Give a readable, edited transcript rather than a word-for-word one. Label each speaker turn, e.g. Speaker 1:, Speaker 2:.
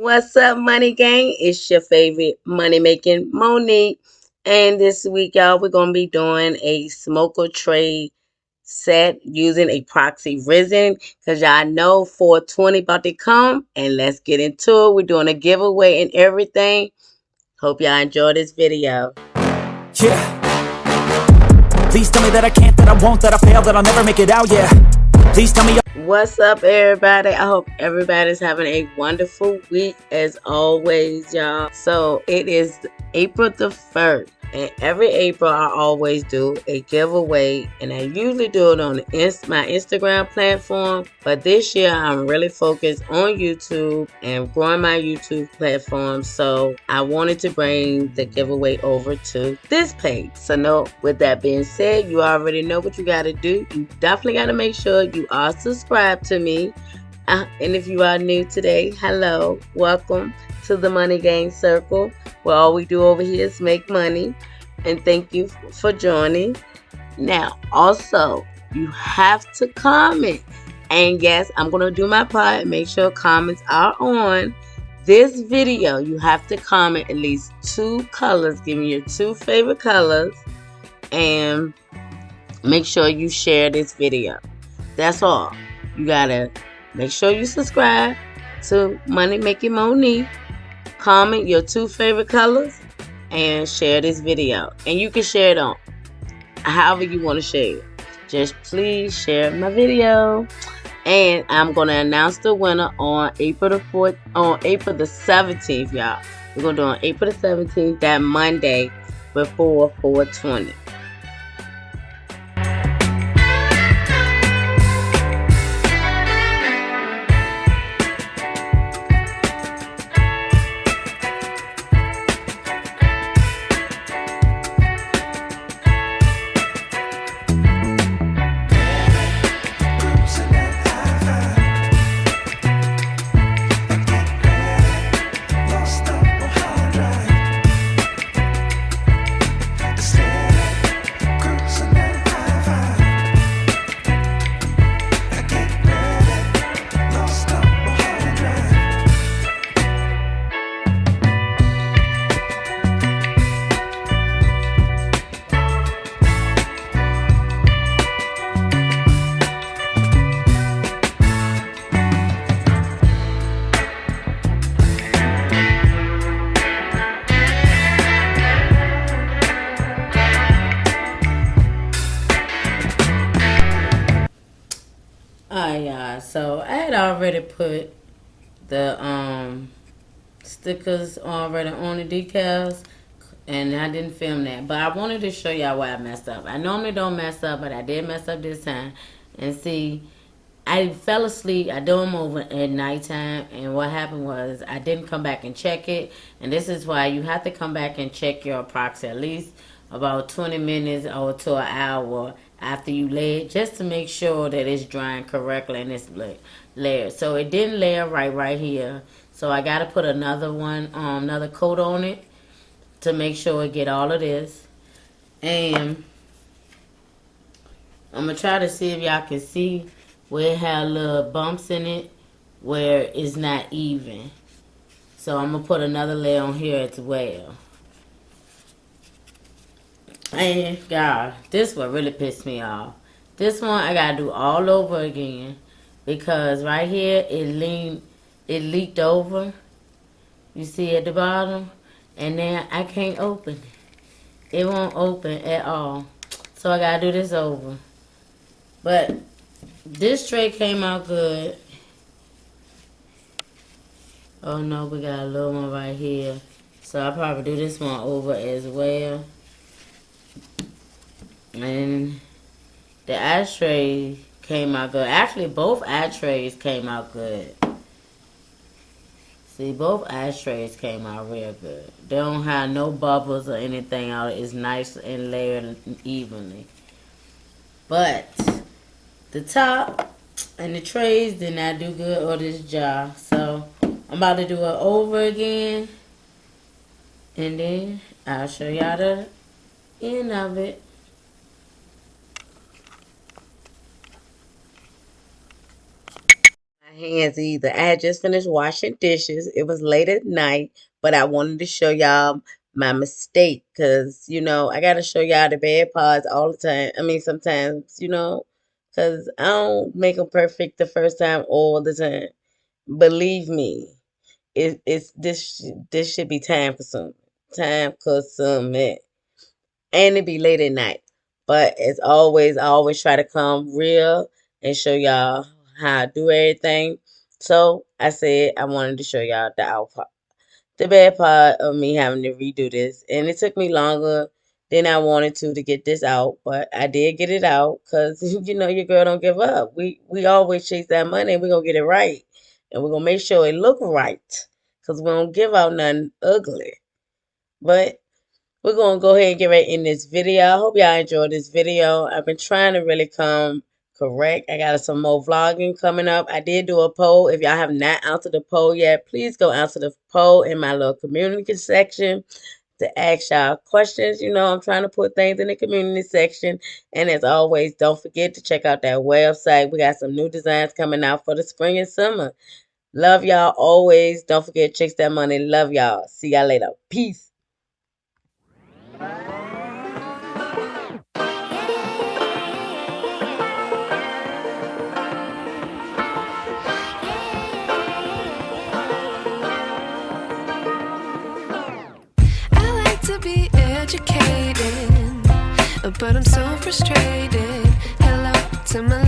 Speaker 1: What's up, Money Gang? It's your favorite money making Monique. And this week, y'all, we're going to be doing a smoker tray set using epoxy resin because y'all know 420 about to come. And let's get into it. We're doing a giveaway and everything. Hope y'all enjoy this video.
Speaker 2: Yeah. Please tell me that I can't, that I won't, that I fail, that I'll never make it out, yeah. Please tell me.
Speaker 1: What's up, everybody? I hope everybody's having a wonderful week as always, y'all. So it is April the 1st, and every April I always do a giveaway, and I usually do it on my Instagram platform. But this year I'm really focused on YouTube and growing my YouTube platform. So I wanted to bring the giveaway over to this page. So no, with that being said, you already know what you got to do. You definitely got to make sure you are subscribed to me. And if you are new today, hello, welcome to the Money Gang Circle, where all we do over here is make money. And thank you for joining. Now, also, you have to comment. And yes, I'm going to do my part and make sure comments are on this video. You have to comment at least 2 colors. Give me your 2 favorite colors. And make sure you share this video. That's all. You got to make sure you subscribe to Money Making Monique. Comment your 2 favorite colors. And share this video. And you can share it on however you want to share it. Just please share my video. And I'm going to announce the winner on April the 17th, y'all. We're going to do it on April the 17th, that Monday before 420. Alright, y'all. So I had already put the stickers already on the decals, and I didn't film that. But I wanted to show y'all why I messed up. I normally don't mess up, but I did mess up this time. And see, I fell asleep. I do them over at nighttime, and what happened was I didn't come back and check it. And this is why you have to come back and check your epoxy at least about 20 minutes or to an hour after you lay it, just to make sure that it's drying correctly and it's layered. So it didn't layer right here. So I got to put another one, another coat on it to make sure it get all of this. And I'm going to try to see if y'all can see where it had little bumps in it where it's not even. So I'm going to put another layer on here as well. And God, this one really pissed me off. This one I got to do all over again because right here it leaked over. You see at the bottom? And then I can't open it. It won't open at all. So I got to do this over. But this tray came out good. Oh no, we got a little one right here. So I'll probably do this one over as well. And the ashtray came out good. Actually, both ashtrays came out good. See, both ashtrays came out real good. They don't have no bubbles or anything out. It's nice and layered evenly. But the top and the trays did not do good, or this jar. So I'm about to do it over again. And then I'll show y'all the end of it. hands either. I had just finished washing dishes. It was late at night, but I wanted to show y'all my mistake because, I got to show y'all the bad parts all the time. I mean, sometimes, because I don't make them perfect the first time all the time. Believe me, this should be time consuming, and it be late at night. But as always, I always try to come real and show y'all how I do everything. So I said I wanted to show y'all the bad part of me having to redo this, and it took me longer than I wanted to get this out, but I did get it out because your girl don't give up. We always chase that money, and we're gonna get it right, and we're gonna make sure it look right because we don't give out nothing ugly. But we're gonna go ahead and get right in this video. I hope y'all enjoyed this video. I've been trying to really come correct. I got some more vlogging coming up. I did do a poll. If y'all have not answered the poll yet, please go answer the poll in my little community section to ask y'all questions. I'm trying to put things in the community section. And as always, don't forget to check out that website. We got some new designs coming out for the spring and summer. Love y'all always. Don't forget, chase that money. Love y'all. See y'all later. Peace.
Speaker 3: I like to be educated, but I'm so frustrated. Hello to my